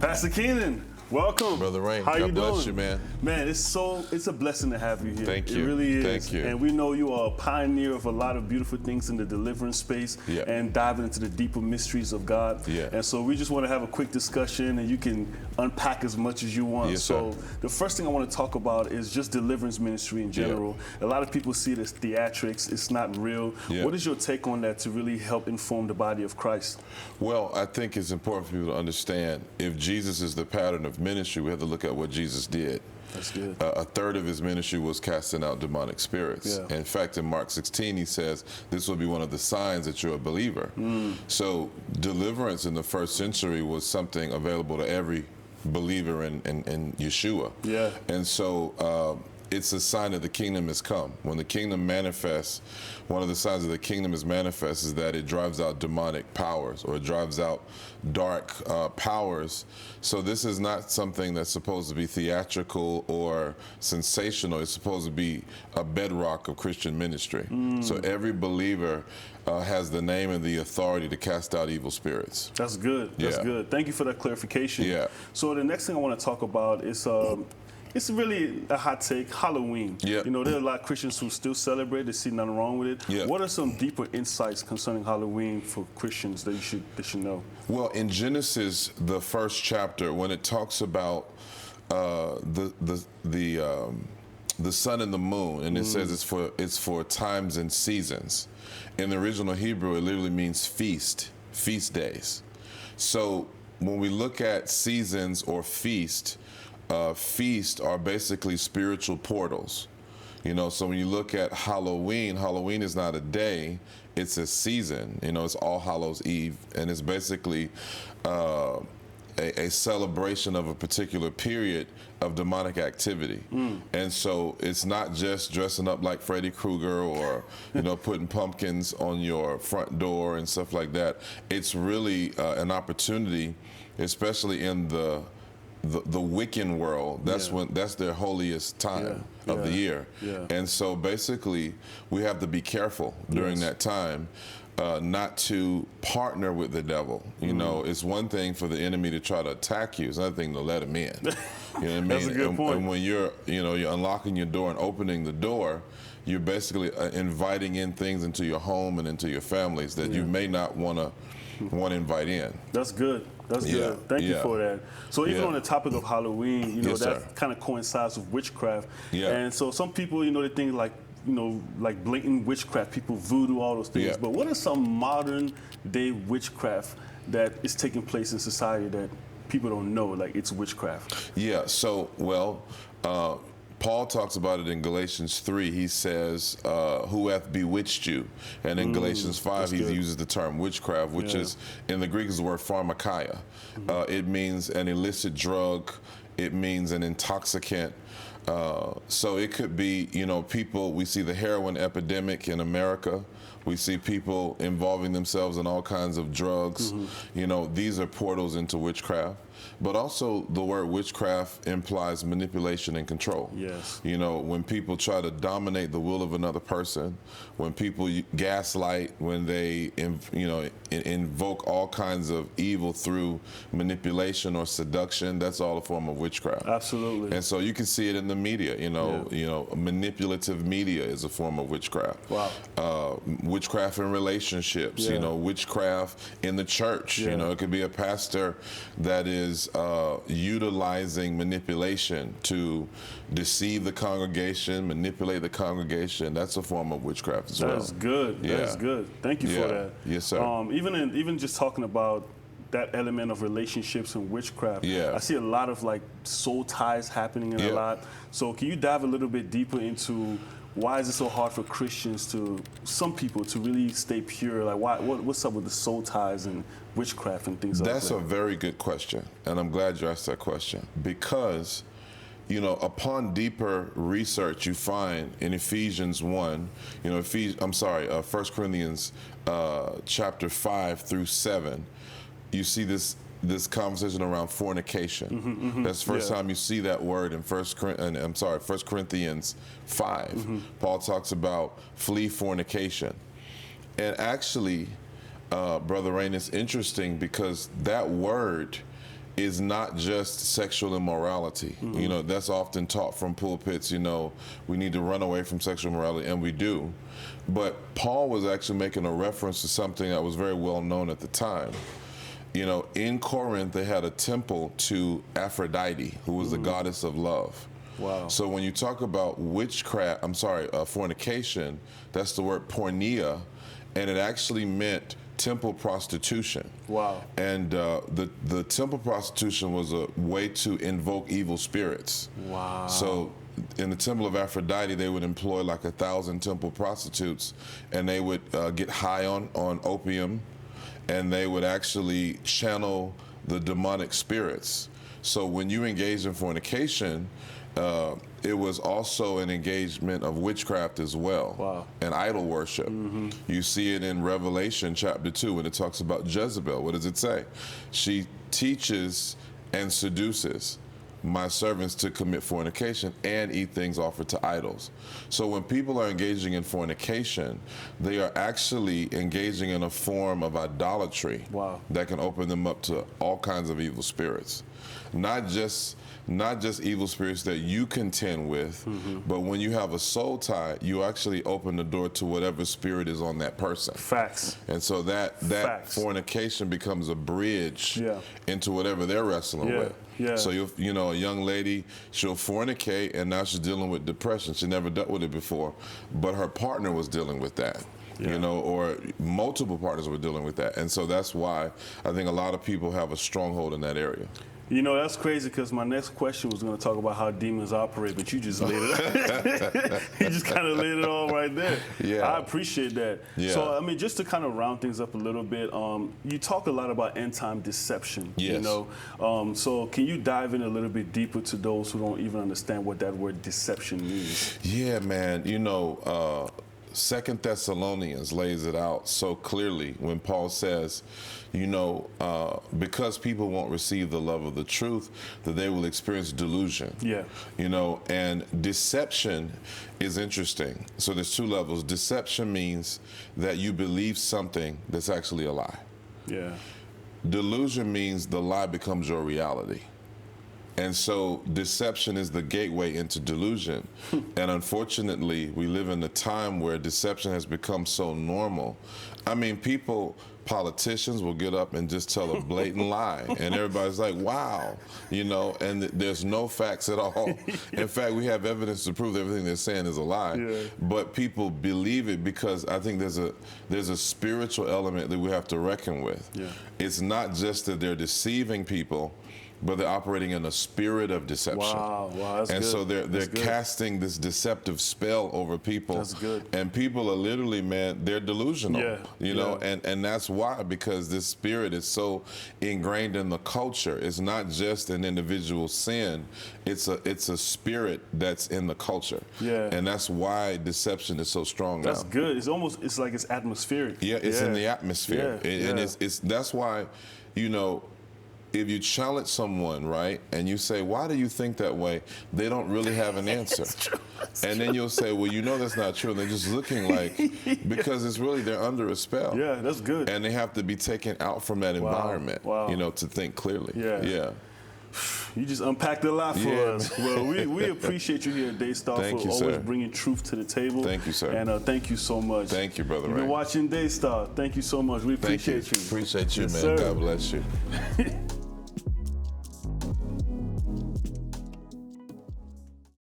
Pastor Kynan, welcome. Brother Rain, how God you bless doing? you, man. Man, it's a blessing to have you here. Thank you. It really is. Thank you. And we know you are a pioneer of a lot of beautiful things in the deliverance space and diving into the deeper mysteries of God. Yeah. And so we just want to have a quick discussion, and you can unpack as much as you want. Yes, so sir. the first thing I want to talk about is just deliverance ministry in general. A lot of people see it as theatrics. It's not real. What is your take on that to really help inform the body of Christ? Well, I think it's important for people to understand if Jesus is the pattern of ministry, we have to look at what Jesus did. That's good. A third of his ministry was casting out demonic spirits. Yeah. In fact, in Mark 16, he says, this will be one of the signs that you're a believer. So deliverance in the first century was something available to every believer in Yeshua. Yeah. And so it's a sign that the kingdom has come. When the kingdom manifests, one of the signs that the kingdom is manifest is that it drives out demonic powers, or it drives out dark powers. So this is not something that's supposed to be theatrical or sensational. It's supposed to be a bedrock of Christian ministry. So every believer has the name and the authority to cast out evil spirits. That's good. That's good. Thank you for that clarification. Yeah. So the next thing I want to talk about is it's really a hot take, Halloween. Yeah. You know, there are a lot of Christians who still celebrate. They see nothing wrong with it. Yeah. What are some deeper insights concerning Halloween for Christians that they should know? Well, in Genesis, the first chapter, when it talks about the sun and the moon, and it says it's for times and seasons. In the original Hebrew, it literally means feast days. So when we look at seasons or feast are basically spiritual portals. You know, so when you look at Halloween is not a day, it's a season. You know, it's All Hallows Eve, and it's basically a celebration of a particular period of demonic activity. And so it's not just dressing up like Freddy Krueger or, you know, putting pumpkins on your front door and stuff like that. It's really an opportunity, especially in the Wiccan world. That's their holiest time of the year. And so basically we have to be careful during that time not to partner with the devil. You know, it's one thing for the enemy to try to attack you. It's another thing to let him in. You know what I mean? That's a good point. And when you're unlocking your door and opening the door, you're basically inviting in things into your home and into your families that you may not want to invite in. That's good. That's good. Thank you for that. So even on the topic of Halloween, you know, that kind of coincides with witchcraft. And so some people, you know, they think like, you know, like blatant witchcraft, people voodoo, all those things. But what is some modern day witchcraft that is taking place in society that people don't know, like it's witchcraft? Yeah, so, well, Paul talks about it in Galatians 3. He says, who hath bewitched you? And in Galatians 5, he uses the term witchcraft, which is, in the Greek, is the word pharmakia. It means an illicit drug. It means an intoxicant. So it could be, you know, people, we see the heroin epidemic in America. We see people involving themselves in all kinds of drugs. You know, these are portals into witchcraft. But also the word witchcraft implies manipulation and control. Yes. You know, when people try to dominate the will of another person, when people gaslight, when they, invoke all kinds of evil through manipulation or seduction, that's all a form of witchcraft. Absolutely. And so you can see it in the media, you know, manipulative media is a form of witchcraft. Wow. Witchcraft in relationships, you know, witchcraft in the church. You know, it could be a pastor that is utilizing manipulation to deceive the congregation, manipulate the congregation. That's a form of witchcraft as well. That's good. That's good. Thank you for that. Yes, sir. Even just talking about that element of relationships and witchcraft, I see a lot of like soul ties happening in a lot. So can you dive a little bit deeper into why is it so hard for Christians some people to really stay pure? Like, what's up with the soul ties and witchcraft and things like that? That's a very good question, and I'm glad you asked that question, because, you know, upon deeper research, you find in Ephesians 1, you know, 1 Corinthians chapter 5 through 7, you see this conversation around fornication. That's the first time you see that word in 1 Corinthians 5. Paul talks about flee fornication. And actually, Brother Rain, it's interesting because that word is not just sexual immorality. You know, that's often taught from pulpits, you know, we need to run away from sexual immorality, and we do. But Paul was actually making a reference to something that was very well known at the time. You know, in Corinth, they had a temple to Aphrodite, who was the goddess of love. Wow. So when you talk about fornication, that's the word porneia, and it actually meant temple prostitution. Wow. And the temple prostitution was a way to invoke evil spirits. Wow. So in the temple of Aphrodite, they would employ like 1,000 temple prostitutes, and they would get high on opium, and they would actually channel the demonic spirits. So when you engage in fornication, it was also an engagement of witchcraft as well. Wow. And idol worship. You see it in Revelation chapter 2 when it talks about Jezebel. What does it say? She teaches and seduces my servants to commit fornication and eat things offered to idols. So when people are engaging in fornication, they are actually engaging in a form of idolatry. Wow. That can open them up to all kinds of evil spirits. Not just evil spirits that you contend with, but when you have a soul tie, you actually open the door to whatever spirit is on that person. Facts. And so that fornication becomes a bridge into whatever they're wrestling with. Yeah. So you know, a young lady, she'll fornicate, and now she's dealing with depression. She never dealt with it before, but her partner was dealing with that. You know, or multiple partners were dealing with that. And so that's why I think a lot of people have a stronghold in that area. You know, that's crazy, because my next question was going to talk about how demons operate, but you just laid it you just kind of laid it all right there. Yeah. I appreciate that. Yeah. So, I mean, just to kind of round things up a little bit, you talk a lot about end-time deception. Yes. You know, so can you dive in a little bit deeper to those who don't even understand what that word deception means? Yeah, man. You know, 2 Thessalonians lays it out so clearly when Paul says, you know, because people won't receive the love of the truth, that they will experience delusion. Yeah. You know, and deception is interesting. So there's two levels. Deception means that you believe something that's actually a lie. Yeah. Delusion means the lie becomes your reality. And so deception is the gateway into delusion. And unfortunately, we live in a time where deception has become so normal. I mean, politicians will get up and just tell a blatant lie, and everybody's like, wow, you know, and there's no facts at all. In fact, we have evidence to prove that everything they're saying is a lie. Yeah. But people believe it because I think there's a spiritual element that we have to reckon with. Yeah. It's not just that they're deceiving people, but they're operating in a spirit of deception. Wow, that's and good. So they're casting this deceptive spell over people. That's good. And people are literally, man, they're delusional. Yeah, you know, and that's why, because this spirit is so ingrained in the culture. It's not just an individual sin. It's a spirit that's in the culture. Yeah. And that's why deception is so strong now. That's good. It's like it's atmospheric. Yeah, it's in the atmosphere. Yeah, and it's that's why, you know, if you challenge someone, right, and you say, why do you think that way? They don't really have an answer. And then you'll say, well, you know that's not true. And they're just looking like, because it's really, they're under a spell. Yeah, that's good. And they have to be taken out from that environment, you know, to think clearly. Yeah. You just unpacked a lot for us. Well, we appreciate you here at Daystar for always bringing truth to the table. Thank you, sir. And thank you so much. Thank you, brother. You've been watching Daystar. Thank you so much. We appreciate you. Appreciate you, Yes, man. sir. God bless you.